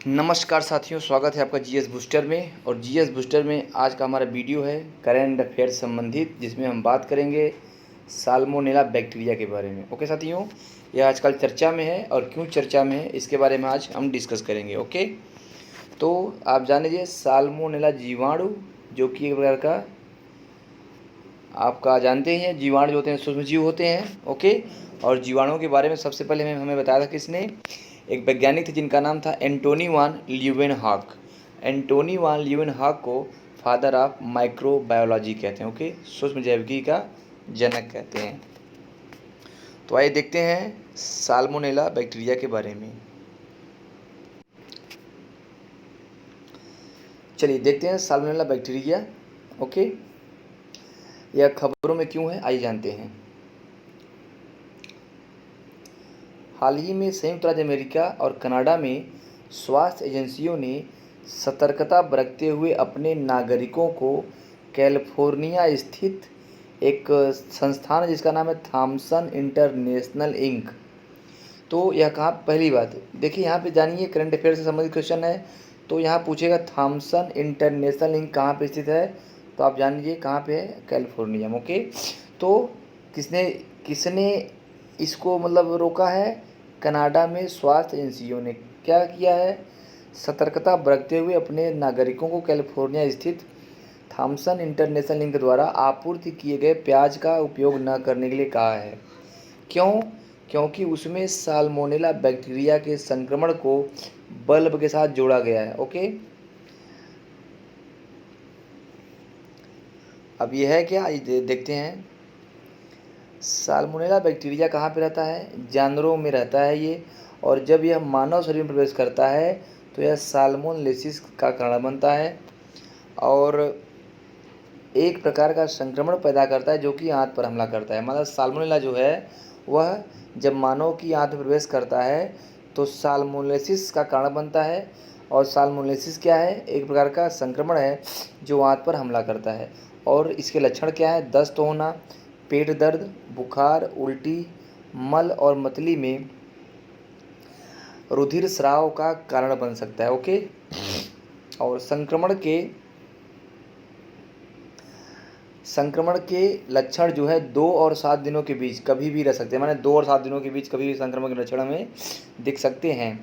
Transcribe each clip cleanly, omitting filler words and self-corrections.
नमस्कार साथियों, स्वागत है आपका जीएस बूस्टर में। और जीएस बूस्टर में आज का हमारा वीडियो है करंट अफेयर संबंधित, जिसमें हम बात करेंगे साल्मोनेला बैक्टीरिया के बारे में। ओके साथियों, यह आजकल चर्चा में है और क्यों चर्चा में है इसके बारे में आज हम डिस्कस करेंगे। ओके, तो आप जान लीजिए साल्मोनेला जीवाणु, जो कि एक प्रकार का आपका जानते ही हैं, जीवाणु जो होते हैं सूक्ष्मजीव होते हैं। ओके, और जीवाणुओं के बारे में सबसे पहले हमें बताया था किसने, एक वैज्ञानिक थे जिनका नाम था एंटोनी वान ल्यूवेनहॉक। एंटोनी वान ल्यूवेनहॉक को फादर ऑफ माइक्रोबायोलॉजी कहते हैं। ओके, सूक्ष्म जैविकी का जनक कहते हैं। तो आइए देखते हैं साल्मोनेला बैक्टीरिया के बारे में। चलिए देखते हैं साल्मोनेला बैक्टीरिया। ओके, यह खबरों में क्यों है, आइए जानते हैं। हाल ही में संयुक्त राज्य अमेरिका और कनाडा में स्वास्थ्य एजेंसियों ने सतर्कता बरतते हुए अपने नागरिकों को कैलिफोर्निया स्थित एक संस्थान जिसका नाम है थॉमसन इंटरनेशनल इंक। तो यह कहाँ, पहली बात देखिए यहाँ पे जानिए, करंट अफेयर से संबंधित क्वेश्चन है। तो यहाँ पूछेगा थॉमसन इंटरनेशनल इंक कहाँ पे स्थित है, तो आप जान लीजिए कहाँ पे है, कैलिफोर्निया में। ओके, तो किसने किसने इसको मतलब रोका है, कनाडा में स्वास्थ्य एजेंसियों ने क्या किया है, सतर्कता बरतते हुए अपने नागरिकों को कैलिफोर्निया स्थित थॉमसन इंटरनेशनल इंक द्वारा आपूर्ति किए गए प्याज का उपयोग न करने के लिए कहा है। क्यों? क्योंकि उसमें साल्मोनेला बैक्टीरिया के संक्रमण को बल्ब के साथ जोड़ा गया है। ओके, अब यह है क्या, देखते हैं। साल्मोनेला बैक्टीरिया कहाँ पे रहता है, जानवरों में रहता है ये। और जब यह मानव शरीर में प्रवेश करता है तो यह साल्मोनेलिसिस का कारण बनता है और एक प्रकार का संक्रमण पैदा करता है जो कि आंत पर हमला करता है। मतलब साल्मोनेला जो है वह जब मानव की आंत में प्रवेश करता है तो साल्मोनेलिसिस का कारण बनता है। और साल्मोनेलिसिस क्या है, एक प्रकार का संक्रमण है जो आंत पर हमला करता है। और इसके लक्षण क्या है, दस्त होना, पेट दर्द, बुखार, उल्टी, मल और मतली में रुधिर स्राव का कारण बन सकता है। ओके, और संक्रमण के लक्षण जो है 2 और 7 दिनों के बीच कभी भी रह सकते हैं। माने 2 और 7 दिनों के बीच कभी भी संक्रमण के लक्षण हमें दिख सकते हैं।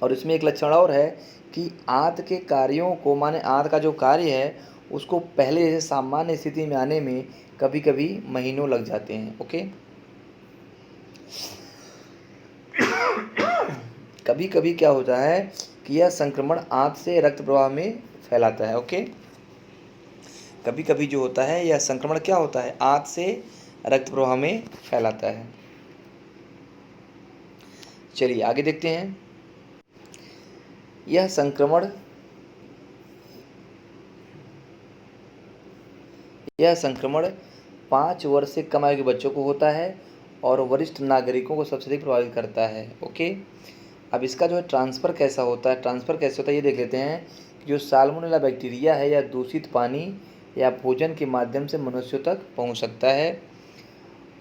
और इसमें एक लक्षण और है कि आंत के कार्यों को, माने आंत का जो कार्य है उसको पहले जैसे सामान्य स्थिति में आने में कभी कभी महीनों लग जाते हैं। ओके, कभी कभी क्या होता है कि यह संक्रमण आंत से रक्त प्रवाह में फैलाता है। ओके, कभी कभी जो होता है यह संक्रमण क्या होता है, आंत से रक्त प्रवाह में फैलाता है। चलिए आगे देखते हैं। यह संक्रमण 5 वर्ष से कम आयु के बच्चों को होता है और वरिष्ठ नागरिकों को सबसे अधिक प्रभावित करता है। ओके, अब इसका जो है ट्रांसफ़र कैसा होता है, ये देख लेते हैं। जो साल्मोनेला बैक्टीरिया है यह दूषित पानी या भोजन के माध्यम से मनुष्यों तक पहुंच सकता है।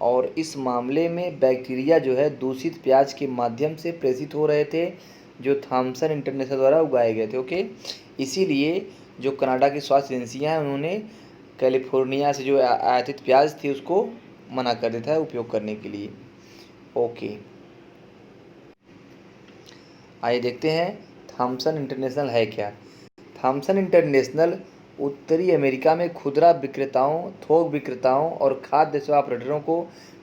और इस मामले में बैक्टीरिया जो है दूषित प्याज के माध्यम से प्रेषित हो रहे थे जो थॉमसन इंटरनेशनल द्वारा उगाए गए थे। ओके, इसीलिए जो कनाडा की स्वास्थ्य एजेंसियाँ हैं उन्होंने कैलिफोर्निया से जो आयातित प्याज थी उसको मना कर देता है उपयोग करने के लिए। ओके, आइए देखते हैं थॉमसन इंटरनेशनल है क्या। थॉमसन इंटरनेशनल उत्तरी अमेरिका में खुदरा विक्रेताओं, थोक विक्रेताओं और खाद्य सेवा ऑपरेटरों को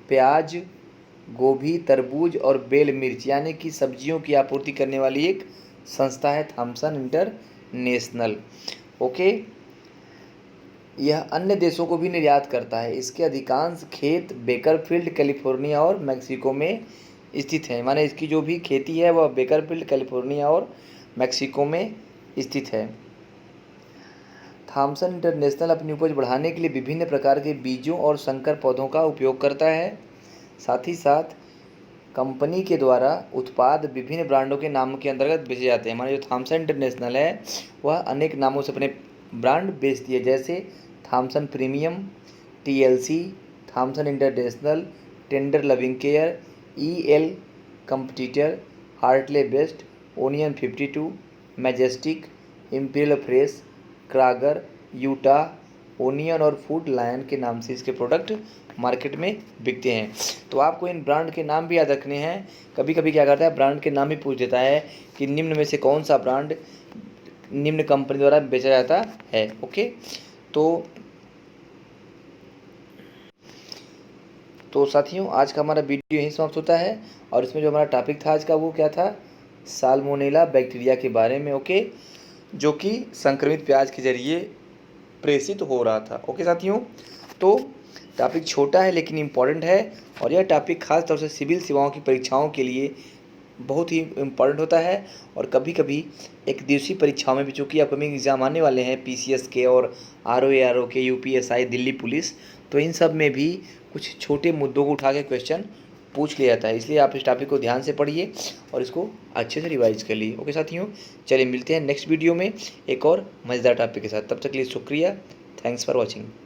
प्याज, गोभी, तरबूज और बेल मिर्च यानी कि सब्जियों की आपूर्ति करने वाली एक संस्था है थॉमसन इंटरनेशनल। ओके, यह अन्य देशों को भी निर्यात करता है। इसके अधिकांश खेत बेकरफील्ड, कैलिफोर्निया और मैक्सिको में स्थित हैं। माने इसकी जो भी खेती है वह बेकरफील्ड, कैलिफोर्निया और मैक्सिको में स्थित है। थॉमसन इंटरनेशनल अपनी उपज बढ़ाने के लिए विभिन्न प्रकार के बीजों और संकर पौधों का उपयोग करता है। साथ ही साथ कंपनी के द्वारा उत्पाद विभिन्न ब्रांडों के नाम के अंतर्गत बेचे जाते हैं। हमारा जो थॉमसन इंटरनेशनल है वह अनेक नामों से अपने ब्रांड बेचती है, जैसे Thomson Premium, TLC, Thomson International, Tender Loving Care, EL competitor, Hartley Best, onion 52, Majestic, Imperial Fresh, Kroger, Utah, onion और फूड लायन के नाम से इसके प्रोडक्ट मार्केट में बिकते हैं। तो आपको इन ब्रांड के नाम भी याद रखने हैं। कभी कभी क्या करता है, ब्रांड के नाम भी पूछ देता है कि निम्न में से कौन सा ब्रांड निम्न कंपनी द्वारा बेचा जाता है। ओके, तो साथियों, आज का हमारा वीडियो यहीं समाप्त होता है। और इसमें जो हमारा टॉपिक था आज का, वो क्या था, साल्मोनेला बैक्टीरिया के बारे में। ओके, जो कि संक्रमित प्याज के जरिए प्रेषित हो रहा था। ओके साथियों, तो टॉपिक छोटा है लेकिन इम्पॉर्टेंट है, और यह टॉपिक खास तौर से सिविल सेवाओं की परीक्षाओं के लिए बहुत ही इम्पॉर्टेंट होता है। और कभी कभी एक दिवसीय परीक्षाओं में भी, चूँकि अपकमिंग एग्ज़ाम आने वाले हैं पीसीएस के और आरओ के, यूपीएसआई, दिल्ली पुलिस, तो इन सब में भी कुछ छोटे मुद्दों को उठा के क्वेश्चन पूछ लिया जाता है। इसलिए आप इस टॉपिक को ध्यान से पढ़िए और इसको अच्छे से रिवाइज कर लीजिए। ओके साथियों, चलिए मिलते हैं नेक्स्ट वीडियो में एक और मज़ेदार टॉपिक के साथ। तब तक के लिए शुक्रिया। Thanks for watching.